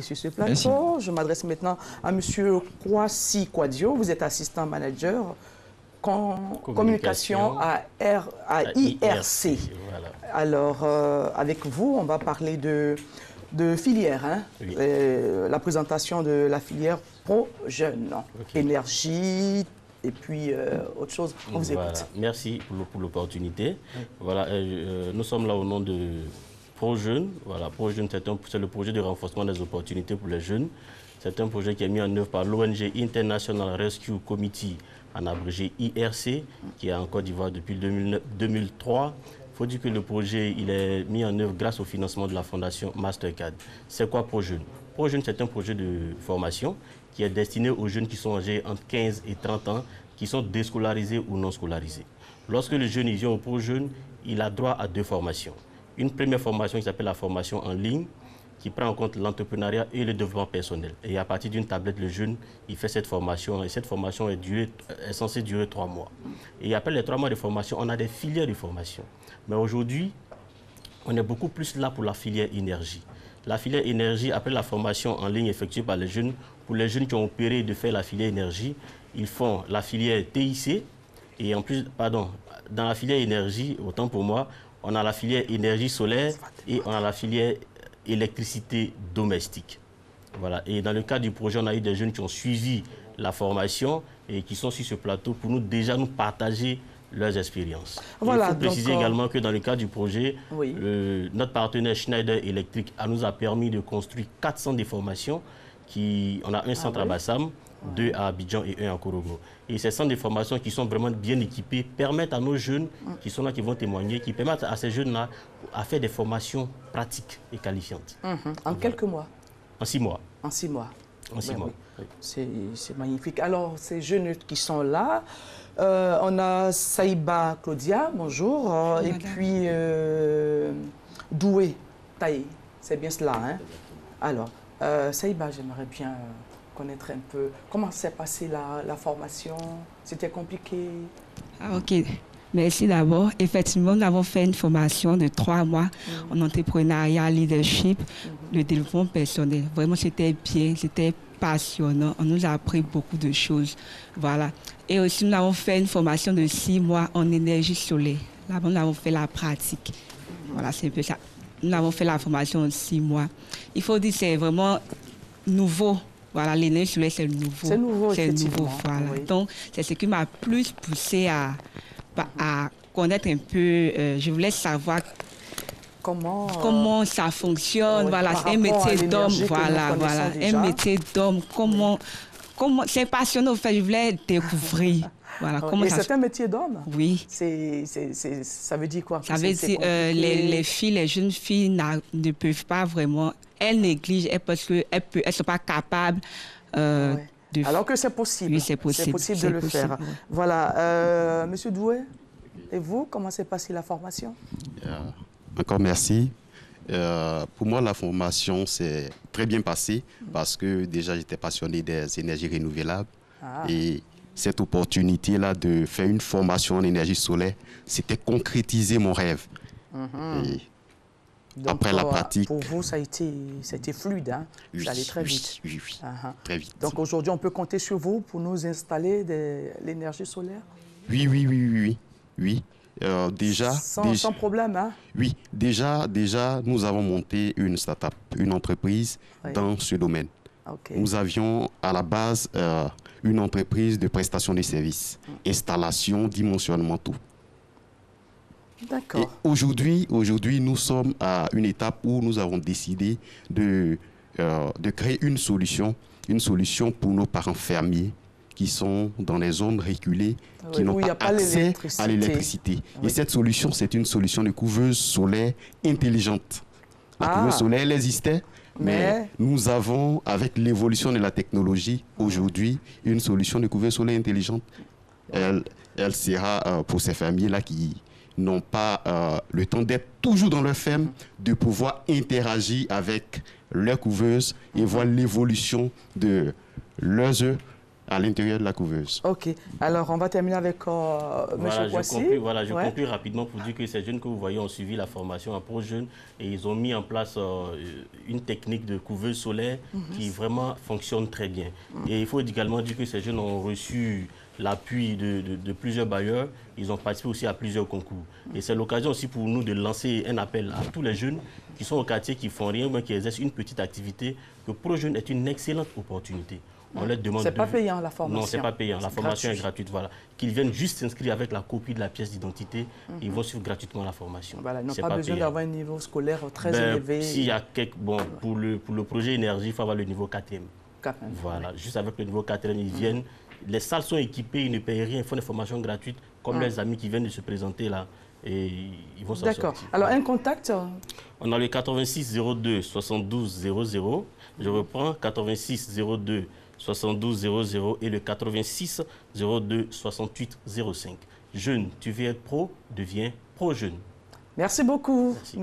Sur ce plateau, je m'adresse maintenant à M. Kwasi Kwadio. Vous êtes assistant manager communication à IRC. Voilà. Alors, avec vous, on va parler de filière, hein? Oui. La présentation de la filière pro-jeune, Okay. Énergie et puis autre chose. On vous écoute. Merci pour l'opportunité. Oui. Voilà, nous sommes là au nom de Pro-Jeunes. Voilà, Pro-Jeunes, c'est le projet de renforcement des opportunités pour les jeunes. C'est un projet qui est mis en œuvre par l'ONG International Rescue Committee, en abrégé IRC, qui est en Côte d'Ivoire depuis 2003. Il faut dire que le projet il est mis en œuvre grâce au financement de la fondation Mastercard. C'est quoi Pro-Jeunes? Pro-Jeunes, c'est un projet de formation qui est destiné aux jeunes qui sont âgés entre 15 et 30 ans, qui sont déscolarisés ou non scolarisés. Lorsque le jeune vient au Pro-Jeunes, il a droit à 2 formations. Une première formation qui s'appelle la formation en ligne, qui prend en compte l'entrepreneuriat et le développement personnel. Et à partir d'une tablette, le jeune, il fait cette formation. Et cette formation est censée durer 3 mois. Et après les 3 mois de formation, on a des filières de formation. Mais aujourd'hui, on est beaucoup plus là pour la filière énergie. La filière énergie, après la formation en ligne effectuée par les jeunes, pour les jeunes qui ont opéré de faire la filière énergie, ils font la filière TIC. Et en plus, pardon, dans la filière énergie, autant pour moi, on a la filière énergie solaire et on a la filière électricité domestique. Voilà. Et dans le cadre du projet, on a eu des jeunes qui ont suivi la formation et qui sont sur ce plateau pour nous partager leurs expériences. Voilà, il faut préciser également que dans le cadre du projet, oui, notre partenaire Schneider Electric nous a permis de construire 4 centres de formation. On a un centre à Bassam, 2 à Abidjan et 1 à Korogo. Et ces centres de formation qui sont vraiment bien équipés permettent à nos jeunes qui sont là, qui vont témoigner, qui permettent à ces jeunes-là à faire des formations pratiques et qualifiantes. En quelques mois? En 6 mois. En 6 mois. En 6 mois. Oui. C'est magnifique. Alors, ces jeunes qui sont là, on a Saïba Claudia, bonjour, et puis Doué Taï, c'est bien cela, hein? Alors, Saïba, j'aimerais bien connaître un peu comment s'est passée la formation. C'était compliqué? Ok, merci d'abord. Effectivement, nous avons fait une formation de 3 mois en entrepreneuriat, leadership, le développement personnel. Vraiment, c'était bien, c'était passionnant. On nous a appris beaucoup de choses. Voilà. Et aussi, nous avons fait une formation de 6 mois en énergie solaire. Là-bas, nous avons fait la pratique. Voilà, c'est un peu ça. Nous avons fait la formation en 6 mois. Il faut dire que c'est vraiment nouveau. Voilà, l'énergie solaire, c'est nouveau. C'est nouveau, effectivement. Voilà. Oui. Donc, c'est ce qui m'a plus poussé à connaître un peu. Je voulais savoir comment ça fonctionne. Oui, voilà, c'est un métier d'homme. Voilà, un métier d'homme. Comment c'est passionnant. En fait, je voulais découvrir. Voilà, et c'est un métier d'homme? Oui. Ça veut dire quoi? Ça veut dire les filles, les jeunes filles ne peuvent pas vraiment. Elles négligent parce qu'elles ne sont pas capables de... Alors que c'est possible. Oui, c'est possible. C'est possible de le faire. Oui. Voilà. Monsieur Doué, et vous, comment s'est passée la formation? Encore merci. Pour moi, la formation s'est très bien passée parce que déjà, j'étais passionné des énergies renouvelables. Et cette opportunité-là de faire une formation en énergie solaire, c'était concrétiser mon rêve. Et donc, après la pratique... Pour vous, ça a été fluide, hein? Oui, ça allait très vite. Oui, très vite. Donc aujourd'hui, on peut compter sur vous pour nous installer l'énergie solaire? Oui. Déjà, sans problème, hein? Oui, déjà, nous avons monté une start-up, une entreprise dans ce domaine. Nous avions à la base une entreprise de prestation de services, installation, dimensionnement, tout. D'accord. Et aujourd'hui, nous sommes à une étape où nous avons décidé de créer une solution pour nos parents fermiers qui sont dans les zones reculées, qui n'ont pas accès à l'électricité. Et cette solution, c'est une solution de couveuse solaire intelligente. La couveuse solaire, elle existait, mais nous avons, avec l'évolution de la technologie, aujourd'hui, une solution de couveuse solaire intelligente. Elle sera pour ces fermiers-là qui n'ont pas le temps d'être toujours dans leur ferme, de pouvoir interagir avec leur couveuse et voir l'évolution de leurs œufs à l'intérieur de la couveuse. OK. Alors, on va terminer avec M. Kouassi. Je conclue rapidement pour dire que ces jeunes que vous voyez ont suivi la formation en ProJeunes et ils ont mis en place une technique de couveuse solaire qui vraiment fonctionne très bien. Et il faut également dire que ces jeunes ont reçu l'appui de plusieurs bailleurs. Ils ont participé aussi à plusieurs concours. Et c'est l'occasion aussi pour nous de lancer un appel à tous les jeunes qui sont au quartier, qui font rien, mais qui exercent une petite activité, que ProJeunes est une excellente opportunité. On leur demande c'est pas payant la formation. Non, c'est pas payant. La formation est gratuite. Voilà. Qu'ils viennent juste s'inscrire avec la copie de la pièce d'identité. Ils vont suivre gratuitement la formation. Voilà, ils n'ont pas besoin d'avoir un niveau scolaire très élevé. S'il y a quelques... Bon, pour le projet énergie, il faut avoir le niveau 4e. Voilà, juste avec le niveau 4e, ils viennent. Les salles sont équipées, ils ne payent rien, ils font des formations gratuites, comme les amis qui viennent de se présenter là. Et ils vont s'en sortir. D'accord. Alors, un contact? On a le 86 02 72 00. Je reprends, 86 02 72 00 et le 86 02 68 05. Jeune, tu veux être pro, deviens pro-jeune. Merci beaucoup. Merci.